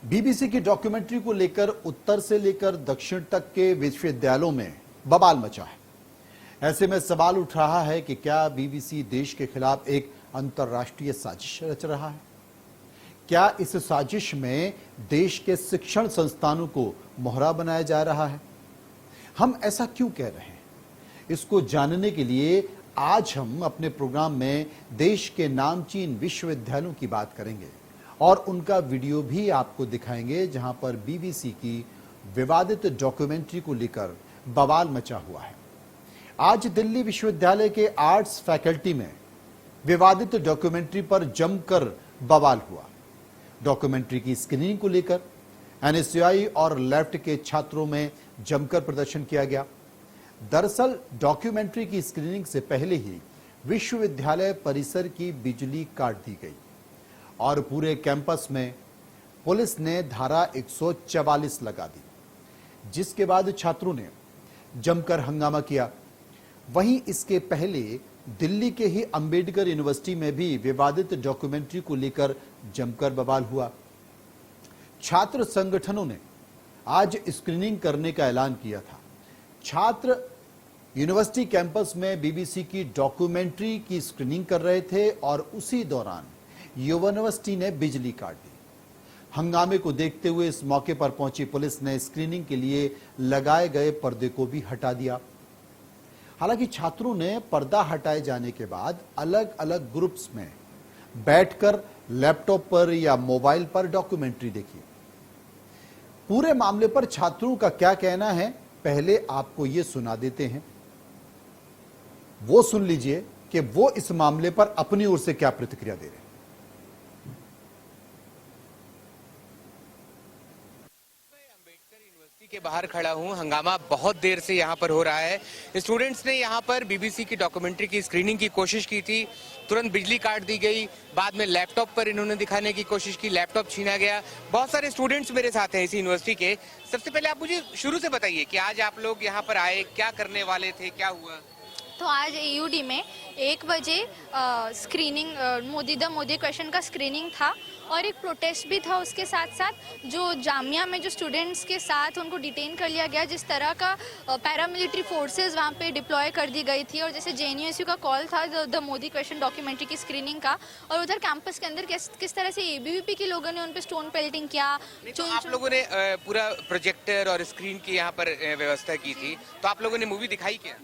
BBC की documentary को लेकर उत्तर से लेकर दक्षिण तक के विश्वविद्यालयों में बवाल मचा है। ऐसे में सवाल उठ रहा है कि क्या बीबीसी देश के खिलाफ एक अंतर्राष्ट्रीय साजिश रच रहा है? क्या इस साजिश में देश के शिक्षण संस्थानों को मोहरा बनाया जा रहा है? हम ऐसा क्यों कह रहे हैं? इसको जानने के लिए आज हम अपने प्रोग्राम में देश के नामचीन विश्वविद्यालयों की बात करेंगे और उनका वीडियो भी आपको दिखाएंगे, जहां पर बीबीसी की विवादित डॉक्यूमेंट्री को लेकर बवाल मचा हुआ है। आज दिल्ली विश्वविद्यालय के आर्ट्स फैकल्टी में विवादित डॉक्यूमेंट्री पर जमकर बवाल हुआ। डॉक्यूमेंट्री की स्क्रीनिंग को लेकर एनएसयूआई और लेफ्ट के छात्रों में जमकर प्रदर्शन किया गया। दरअसल डॉक्यूमेंट्री की स्क्रीनिंग से पहले ही विश्वविद्यालय परिसर की बिजली काट दी गई और पूरे कैंपस में पुलिस ने धारा 144 लगा दी, जिसके बाद छात्रों ने जमकर हंगामा किया। वहीं इसके पहले दिल्ली के ही अंबेडकर यूनिवर्सिटी में भी विवादित डॉक्यूमेंट्री को लेकर जमकर बवाल हुआ। छात्र संगठनों ने आज स्क्रीनिंग करने का ऐलान किया था। छात्र यूनिवर्सिटी कैंपस में बीबीसी की डॉक्यूमेंट्री की स्क्रीनिंग कर रहे थे और उसी दौरान यूनिवर्सिटी ने बिजली काट दी। हंगामे को देखते हुए इस मौके पर पहुंची पुलिस ने स्क्रीनिंग के लिए लगाए गए पर्दे को भी हटा दिया। हालांकि छात्रों ने पर्दा हटाए जाने के बाद अलग अलग ग्रुप्स में बैठकर लैपटॉप पर या मोबाइल पर डॉक्यूमेंट्री देखी। पूरे मामले पर छात्रों का क्या कहना है, पहले आपको यह सुना देते हैं। वो सुन लीजिए कि वो इस मामले पर अपनी ओर से क्या प्रतिक्रिया दे रहे हैं। के बाहर खड़ा हूं। हंगामा बहुत देर से यहां पर हो रहा है। स्टूडेंट्स ने यहां पर बीबीसी की डॉक्यूमेंट्री की स्क्रीनिंग की कोशिश की थी, तुरंत बिजली काट दी गई। बाद में लैपटॉप पर इन्होंने दिखाने की कोशिश की, लैपटॉप छीना गया। बहुत सारे स्टूडेंट्स मेरे साथ हैं इसी यूनिवर्सिटी के। सबसे पहले आप मुझे शुरू से बताइए कि आज आप लोग यहाँ पर आए, क्या करने वाले थे, क्या हुआ? तो आज एयूडी में 1 बजे स्क्रीनिंग मोदी क्वेश्चन का स्क्रीनिंग था और एक प्रोटेस्ट भी था। उसके साथ साथ जो जामिया में जो स्टूडेंट्स के साथ उनको डिटेन कर लिया गया, जिस तरह का पैरामिलिट्री फोर्सेस वहाँ पे डिप्लॉय कर दी गई थी, और जैसे जेएनयूएसयू का कॉल था द मोदी क्वेश्चन डॉक्यूमेंट्री की स्क्रीनिंग का, और उधर कैंपस के अंदर किस तरह से एबीवीपी के लोगों ने उन पर स्टोन पेल्टिंग किया। तो आप लोगों ने पूरा प्रोजेक्टर और स्क्रीन की यहाँ पर व्यवस्था की थी, तो आप लोगों ने मूवी दिखाई क्या?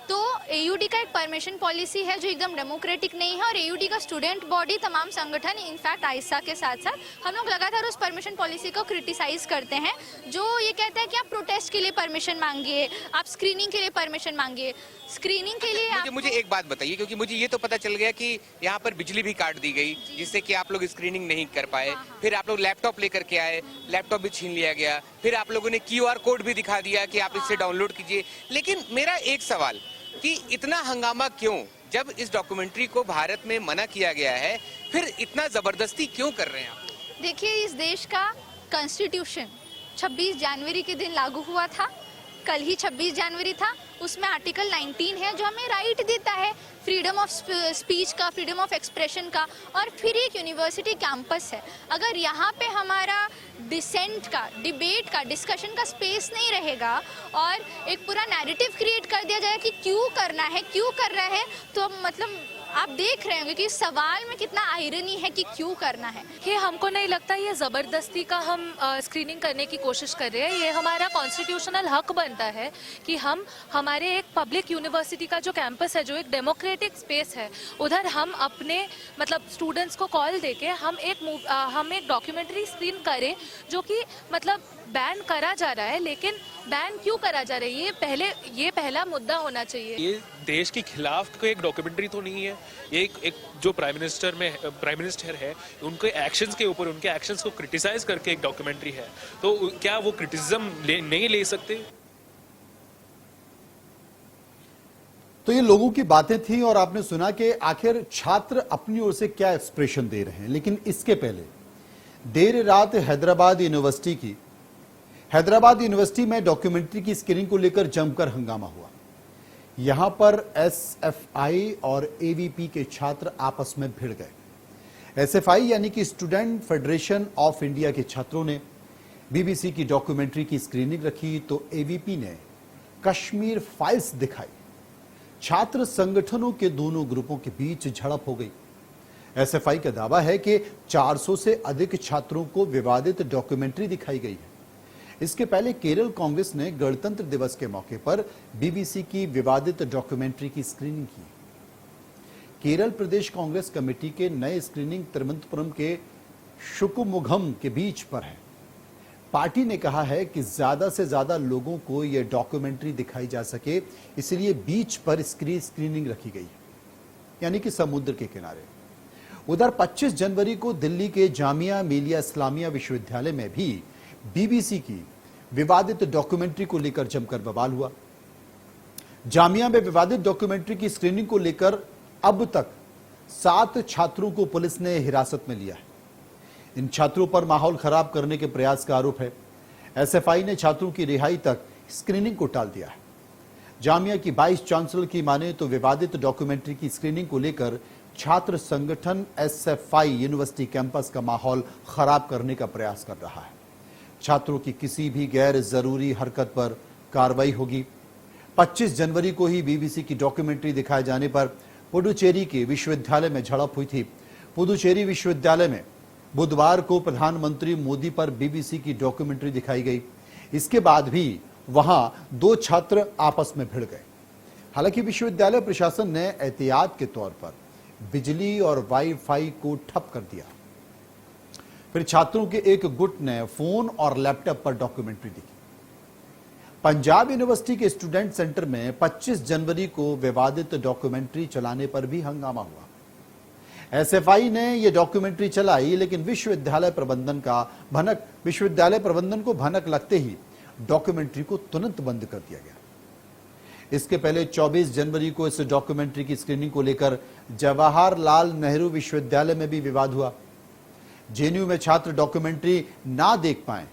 तो एयूडी का एक परमिशन पॉलिसी है जो एकदम डेमोक्रेटिक नहीं है, और एयूडी का स्टूडेंट बॉडी, तमाम संगठन, इनफैक्ट आइसा के साथ साथ हम लोग लगातार उस परमिशन पॉलिसी को क्रिटिसाइज करते हैं, जो ये कहता है कि आप प्रोटेस्ट के लिए परमिशन मांगिए, आप स्क्रीनिंग के लिए परमिशन मांगिए। स्क्रीनिंग के लिए मुझे एक बात बताइए, क्योंकि मुझे ये तो पता चल गया कि यहाँ पर बिजली भी काट दी गई, जिससे कि आप लोग स्क्रीनिंग नहीं कर पाए। फिर आप लोग लैपटॉप लेकर के आए, लैपटॉप भी छीन लिया गया। फिर आप लोगों ने QR कोड भी दिखा दिया कि आप इससे डाउनलोड कीजिए। लेकिन मेरा एक सवाल कि इतना हंगामा क्यों? जब इस डॉक्यूमेंट्री को भारत में मना किया गया है, फिर इतना जबरदस्ती क्यों कर रहे हैं आप? देखिए, इस देश का कॉन्स्टिट्यूशन 26 जनवरी के दिन लागू हुआ था। कल ही 26 जनवरी था। उसमें आर्टिकल 19 है जो हमें राइट देता है फ्रीडम ऑफ स्पीच का, फ्रीडम ऑफ एक्सप्रेशन का। और फिर एक यूनिवर्सिटी कैंपस है, अगर यहाँ पे हमारा डिसेंट का, डिबेट का, डिस्कशन का स्पेस नहीं रहेगा और एक पूरा नैरेटिव क्रिएट कर दिया जाए कि क्यों करना है, क्यों कर रहा है, तो मतलब आप देख रहे होंगे कि इस सवाल में कितना आयरनी है कि क्यों करना है। ये हमको नहीं लगता ये ज़बरदस्ती का हम स्क्रीनिंग करने की कोशिश कर रहे हैं। ये हमारा कॉन्स्टिट्यूशनल हक बनता है कि हम हमारे एक पब्लिक यूनिवर्सिटी का जो कैंपस है, जो एक डेमोक्रेटिक स्पेस है, उधर हम अपने मतलब स्टूडेंट्स को कॉल देके हम एक डॉक्यूमेंट्री स्क्रीन करें, जो कि मतलब बैन करा जा रहा है। लेकिन बैन क्यों करा जा रहा है, ये पहला मुद्दा होना चाहिए। ये देश के खिलाफ कोई एक डॉक्यूमेंट्री तो नहीं है। ये एक जो प्राइम मिनिस्टर है, उनके एक्शंस के ऊपर, उनके एक्शंस को क्रिटिसाइज करके एक डॉक्यूमेंट्री है। तो क्या वो क्रिटिसिज्म नहीं ले सकते? तो ये लोगों की बातें थी और आपने सुना कि आखिर छात्र अपनी ओर से क्या एक्सप्रेशन दे रहे हैं। लेकिन इसके पहले देर रात हैदराबाद यूनिवर्सिटी में डॉक्यूमेंट्री की स्क्रीनिंग को लेकर जमकर हंगामा हुआ। यहां पर SFI और AVP के छात्र आपस में भिड़ गए। एसएफआई यानी कि स्टूडेंट फेडरेशन ऑफ इंडिया के छात्रों ने बीबीसी की डॉक्यूमेंट्री की स्क्रीनिंग रखी तो एबीपी ने कश्मीर फाइल्स दिखाई। छात्र संगठनों के दोनों ग्रुपों के बीच झड़प हो गई। एसएफआई का दावा है कि 400 से अधिक छात्रों को विवादित डॉक्यूमेंट्री दिखाई गई है। इसके पहले केरल कांग्रेस ने गणतंत्र दिवस के मौके पर बीबीसी की विवादित डॉक्यूमेंट्री की स्क्रीनिंग की। केरल प्रदेश कांग्रेस कमेटी के नए स्क्रीनिंग तिरुवनंतपुरम के शुकुमुघम के बीच पर है। पार्टी ने कहा है कि ज्यादा से ज्यादा लोगों को यह डॉक्यूमेंट्री दिखाई जा सके, इसलिए बीच पर स्क्रीनिंग रखी गई, यानी कि समुद्र के किनारे। उधर 25 जनवरी को दिल्ली के जामिया मिलिया इस्लामिया विश्वविद्यालय में भी बीबीसी की विवादित डॉक्यूमेंट्री को लेकर जमकर बवाल हुआ। जामिया में विवादित डॉक्यूमेंट्री की स्क्रीनिंग को लेकर अब तक 7 छात्रों को पुलिस ने हिरासत में लिया है। इन छात्रों पर माहौल खराब करने के प्रयास का आरोप है। एसएफआई ने छात्रों की रिहाई तक स्क्रीनिंग को टाल दिया है। जामिया की वाइस चांसलर की माने तो विवादित डॉक्यूमेंट्री की स्क्रीनिंग को लेकर छात्र संगठन एसएफआई यूनिवर्सिटी कैंपस का माहौल खराब करने का प्रयास कर रहा है। छात्रों की किसी भी गैर जरूरी हरकत पर कार्रवाई होगी। 25 जनवरी को ही बीबीसी की डॉक्यूमेंट्री दिखाए जाने पर पुडुचेरी के विश्वविद्यालय में झड़प हुई थी। पुडुचेरी विश्वविद्यालय में बुधवार को प्रधानमंत्री मोदी पर बीबीसी की डॉक्यूमेंट्री दिखाई गई। इसके बाद भी वहां 2 छात्र आपस में भिड़ गए। हालांकि विश्वविद्यालय प्रशासन ने एहतियात के तौर पर बिजली और वाईफाई को ठप कर दिया। फिर छात्रों के एक गुट ने फोन और लैपटॉप पर डॉक्यूमेंट्री देखी। पंजाब यूनिवर्सिटी के स्टूडेंट सेंटर में 25 जनवरी को विवादित डॉक्यूमेंट्री चलाने पर भी हंगामा हुआ। एसएफआई ने यह डॉक्यूमेंट्री चलाई, लेकिन विश्वविद्यालय प्रबंधन को भनक लगते ही डॉक्यूमेंट्री को तुरंत बंद कर दिया गया। इसके पहले 24 जनवरी को इस डॉक्यूमेंट्री की स्क्रीनिंग को लेकर जवाहरलाल नेहरू विश्वविद्यालय में भी विवाद हुआ। जेएनयू में छात्र डॉक्यूमेंट्री ना देख पाए,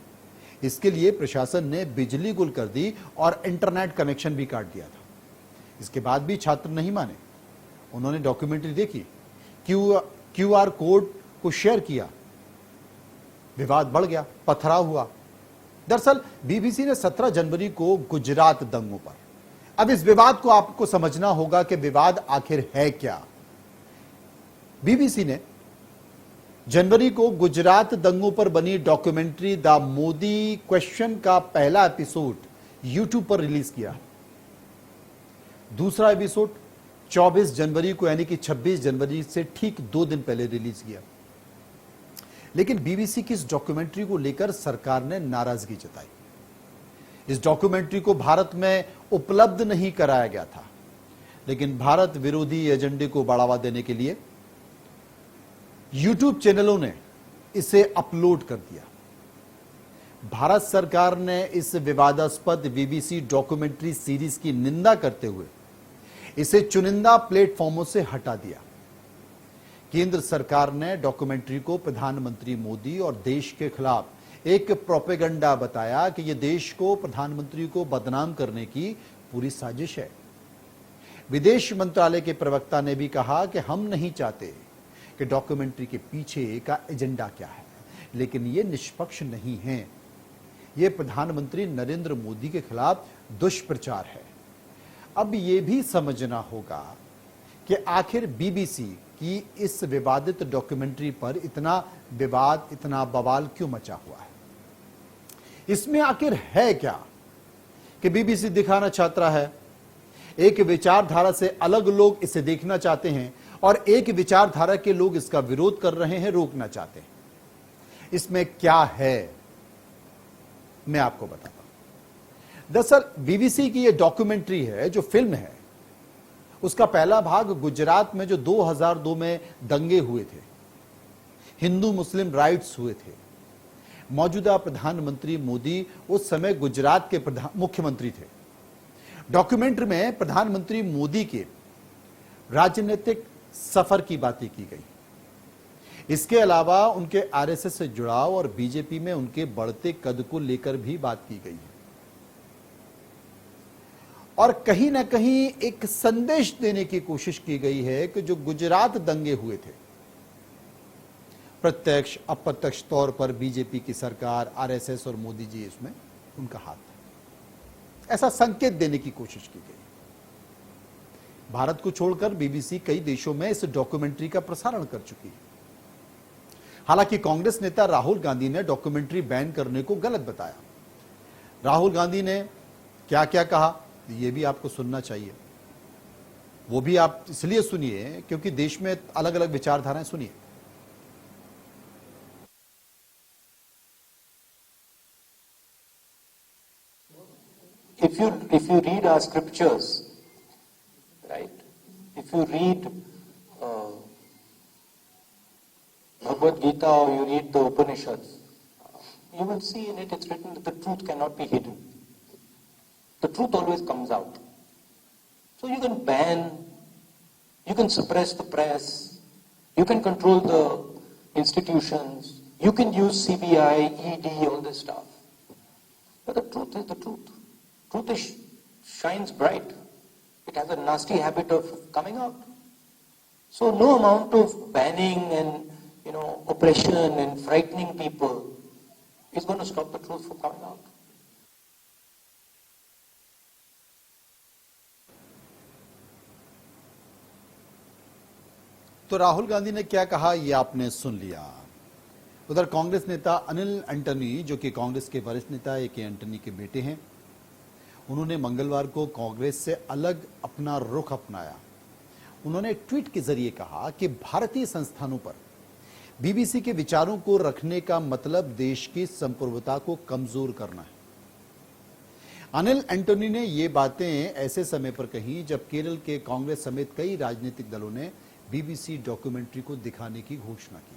इसके लिए प्रशासन ने बिजली गुल कर दी और इंटरनेट कनेक्शन भी काट दिया था। इसके बाद भी छात्र नहीं माने। उन्होंने डॉक्यूमेंट्री देखी, क्यूआर कोड को शेयर किया, विवाद बढ़ गया, पथराव हुआ। दरअसल बीबीसी ने 17 जनवरी को गुजरात दंगों पर, अब इस विवाद को आपको समझना होगा कि विवाद आखिर है क्या। बीबीसी ने जनवरी को गुजरात दंगों पर बनी डॉक्यूमेंट्री द मोदी क्वेश्चन का पहला एपिसोड यूट्यूब पर रिलीज किया। दूसरा एपिसोड 24 जनवरी को यानी कि 26 जनवरी से ठीक 2 दिन पहले रिलीज किया। लेकिन बीबीसी की इस डॉक्यूमेंट्री को लेकर सरकार ने नाराजगी जताई। इस डॉक्यूमेंट्री को भारत में उपलब्ध नहीं कराया गया था, लेकिन भारत विरोधी एजेंडे को बढ़ावा देने के लिए यूट्यूब चैनलों ने इसे अपलोड कर दिया। भारत सरकार ने इस विवादास्पद बीबीसी डॉक्यूमेंट्री सीरीज की निंदा करते हुए इसे चुनिंदा प्लेटफॉर्मों से हटा दिया। केंद्र सरकार ने डॉक्यूमेंट्री को प्रधानमंत्री मोदी और देश के खिलाफ एक प्रोपेगेंडा बताया कि यह देश को, प्रधानमंत्री को बदनाम करने की पूरी साजिश है। विदेश मंत्रालय के प्रवक्ता ने भी कहा कि हम नहीं चाहते कि डॉक्यूमेंट्री के पीछे का एजेंडा क्या है, लेकिन यह निष्पक्ष नहीं है। यह प्रधानमंत्री नरेंद्र मोदी के खिलाफ दुष्प्रचार है। अब यह भी समझना होगा कि आखिर बीबीसी की इस विवादित डॉक्यूमेंट्री पर इतना विवाद, इतना बवाल क्यों मचा हुआ है। इसमें आखिर है क्या कि बीबीसी दिखाना चाहता है, एक विचारधारा से अलग लोग इसे देखना चाहते हैं और एक विचारधारा के लोग इसका विरोध कर रहे हैं, रोकना चाहते हैं। इसमें क्या है मैं आपको बताता हूं। दरअसल बीबीसी की यह डॉक्यूमेंट्री है, जो फिल्म है, उसका पहला भाग गुजरात में जो 2002 में दंगे हुए थे, हिंदू मुस्लिम राइट्स हुए थे। मौजूदा प्रधानमंत्री मोदी उस समय गुजरात के मुख्यमंत्री थे। डॉक्यूमेंट्री में प्रधानमंत्री मोदी के राजनीतिक सफर की बातें की गई। इसके अलावा उनके आरएसएस से जुड़ाव और बीजेपी में उनके बढ़ते कद को लेकर भी बात की गई है। और कहीं ना कहीं एक संदेश देने की कोशिश की गई है कि जो गुजरात दंगे हुए थे, प्रत्यक्ष अप्रत्यक्ष तौर पर बीजेपी की सरकार, आरएसएस और मोदी जी इसमें उनका हाथ है, ऐसा संकेत देने की कोशिश की गई। भारत को छोड़कर बीबीसी कई देशों में इस डॉक्यूमेंट्री का प्रसारण कर चुकी है। हालांकि कांग्रेस नेता राहुल गांधी ने डॉक्यूमेंट्री बैन करने को गलत बताया। राहुल गांधी ने क्या क्या कहा ये भी आपको सुनना चाहिए। वो भी आप इसलिए सुनिए क्योंकि देश में अलग अलग विचारधाराएं सुनिए। If you read our scriptures, right? If you read Bhagavad Gita or you read the Upanishads, you will see in it it's written that the truth cannot be hidden. The truth always comes out. So you can ban, you can suppress the press, you can control the institutions, you can use CBI, ED, all this stuff. But the truth is the truth. Truth shines bright. It has a nasty habit of coming out. So no amount of banning and oppression and frightening people is going to stop the truth from coming out. तो राहुल गांधी ने क्या कहा ये आपने सुन लिया। उधर कांग्रेस नेता Anil Antony, जो कि कांग्रेस के वरिष्ठ नेता ए के एंटनी के बेटे हैं, उन्होंने मंगलवार को कांग्रेस से अलग अपना रुख अपनाया। उन्होंने ट्वीट के जरिए कहा कि भारतीय संस्थानों पर बीबीसी के विचारों को रखने का मतलब देश की संप्रभुता को कमजोर करना है। अनिल एंटनी ने ये बातें ऐसे समय पर कही जब केरल के कांग्रेस समेत कई राजनीतिक दलों ने बीबीसी डॉक्यूमेंट्री को दिखाने की घोषणा की।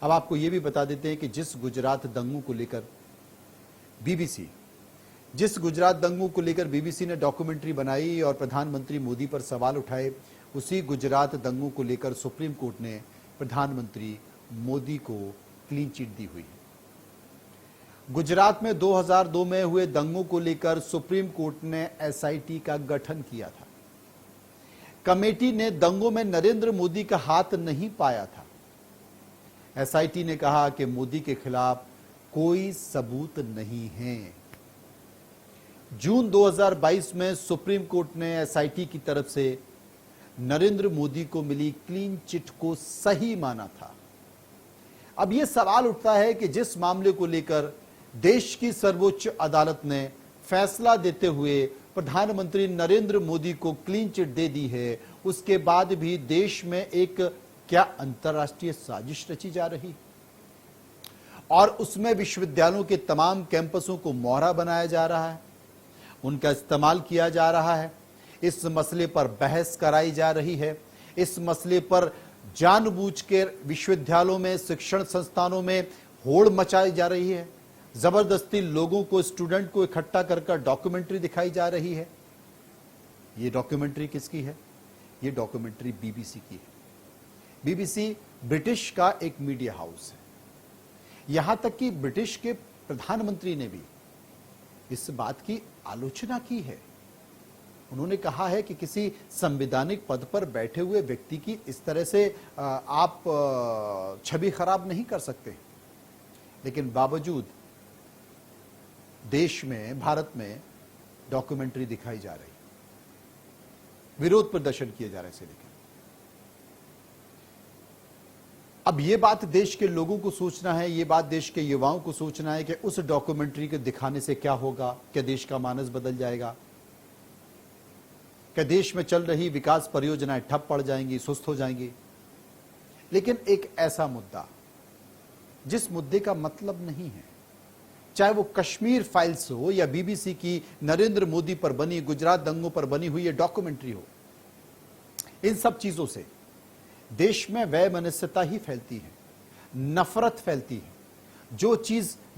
अब आपको यह भी बता देते हैं कि जिस गुजरात दंगों को लेकर बीबीसी ने डॉक्यूमेंट्री बनाई और प्रधानमंत्री मोदी पर सवाल उठाए, उसी गुजरात दंगों को लेकर सुप्रीम कोर्ट ने प्रधानमंत्री मोदी को क्लीन चिट दी हुई है। गुजरात में 2002 में हुए दंगों को लेकर सुप्रीम कोर्ट ने एसआईटी का गठन किया था। कमेटी ने दंगों में नरेंद्र मोदी का हाथ नहीं पाया था। एसआईटी ने कहा कि मोदी के खिलाफ कोई सबूत नहीं है। जून 2022 में सुप्रीम कोर्ट ने एसआईटी की तरफ से नरेंद्र मोदी को मिली क्लीन चिट को सही माना था। अब यह सवाल उठता है कि जिस मामले को लेकर देश की सर्वोच्च अदालत ने फैसला देते हुए प्रधानमंत्री नरेंद्र मोदी को क्लीन चिट दे दी है, उसके बाद भी देश में एक क्या अंतर्राष्ट्रीय साजिश रची जा रही और उसमें विश्वविद्यालयों के तमाम कैंपसों को मोहरा बनाया जा रहा है, उनका इस्तेमाल किया जा रहा है, इस मसले पर बहस कराई जा रही है, इस मसले पर जानबूझ के विश्वविद्यालयों में, शिक्षण संस्थानों में होड़ मचाई जा रही है, जबरदस्ती लोगों को, स्टूडेंट को इकट्ठा कर डॉक्यूमेंट्री दिखाई जा रही है। ये डॉक्यूमेंट्री किसकी है? ये डॉक्यूमेंट्री बीबीसी की है। बीबीसी ब्रिटिश का एक मीडिया हाउस है। यहां तक कि ब्रिटिश के प्रधानमंत्री ने भी इस बात की आलोचना की है। उन्होंने कहा है कि किसी संवैधानिक पद पर बैठे हुए व्यक्ति की इस तरह से आप छवि खराब नहीं कर सकते। लेकिन बावजूद देश में, भारत में डॉक्यूमेंट्री दिखाई जा रही, विरोध प्रदर्शन किए जा रहे हैं। लेकिन अब यह बात देश के लोगों को सोचना है, यह बात देश के युवाओं को सोचना है कि उस डॉक्यूमेंट्री के दिखाने से क्या होगा। क्या देश का मानस बदल जाएगा? क्या देश में चल रही विकास परियोजनाएं ठप पड़ जाएंगी, सुस्त हो जाएंगी? लेकिन एक ऐसा मुद्दा जिस मुद्दे का मतलब नहीं है, चाहे वो कश्मीर फाइल्स हो या बीबीसी की नरेंद्र मोदी पर बनी, गुजरात दंगों पर बनी हुई ये डॉक्यूमेंट्री हो, इन सब चीजों से देश में वैमनस्यता ही फैलती है, नफरत फैलती है।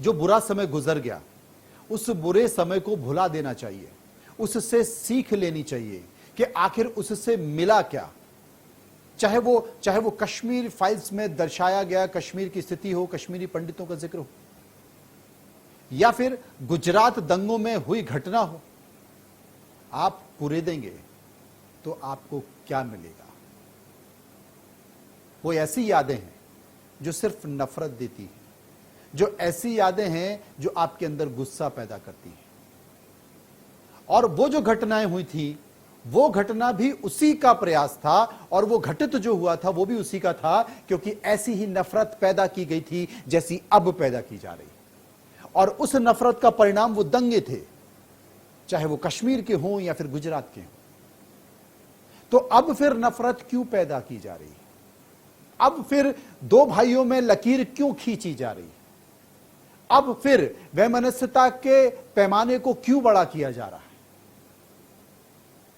जो बुरा समय गुजर गया, उस बुरे समय को भुला देना चाहिए, उससे सीख लेनी चाहिए कि आखिर उससे मिला क्या। चाहे वो कश्मीर फाइल्स में दर्शाया गया कश्मीर की स्थिति हो, कश्मीरी पंडितों का जिक्र हो, या फिर गुजरात दंगों में हुई घटना हो। आप कुरेदेंगे तो आपको क्या मिलेगा? वो ऐसी यादें हैं जो सिर्फ नफरत देती है, जो ऐसी यादें हैं जो आपके अंदर गुस्सा पैदा करती हैं। और वो जो घटनाएं हुई थी, वो घटना भी उसी का प्रयास था, और वो घटित जो हुआ था वो भी उसी का था, क्योंकि ऐसी ही नफरत पैदा की गई थी जैसी अब पैदा की जा रही है। और उस नफरत का परिणाम वो दंगे थे, चाहे वो कश्मीर के हों या फिर गुजरात के हों। तो अब फिर नफरत क्यों पैदा की जा रही है? अब फिर दो भाइयों में लकीर क्यों खींची जा रही है? अब फिर वैमनस्यता के पैमाने को क्यों बड़ा किया जा रहा है?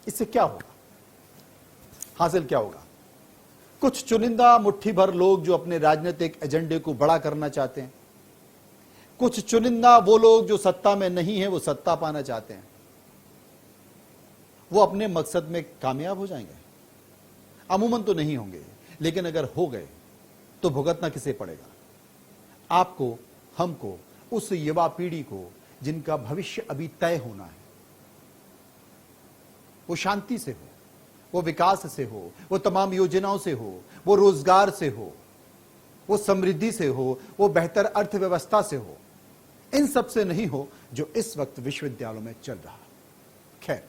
इससे क्या होगा? हासिल क्या होगा? कुछ चुनिंदा मुट्ठी भर लोग जो अपने राजनीतिक एजेंडे को बड़ा करना चाहते हैं, कुछ चुनिंदा वो लोग जो सत्ता में नहीं है, वो सत्ता पाना चाहते हैं, वो अपने मकसद में कामयाब हो जाएंगे? अमूमन तो नहीं होंगे, लेकिन अगर हो गए तो भुगतना किसे पड़ेगा? आपको, हमको, उस युवा पीढ़ी को जिनका भविष्य अभी तय होना है। वो शांति से हो, वो विकास से हो, वो तमाम योजनाओं से हो, वो रोजगार से हो, वो समृद्धि से हो, वो बेहतर अर्थव्यवस्था से हो। इन सब से नहीं हो जो इस वक्त विश्वविद्यालयों में चल रहा है। खैर,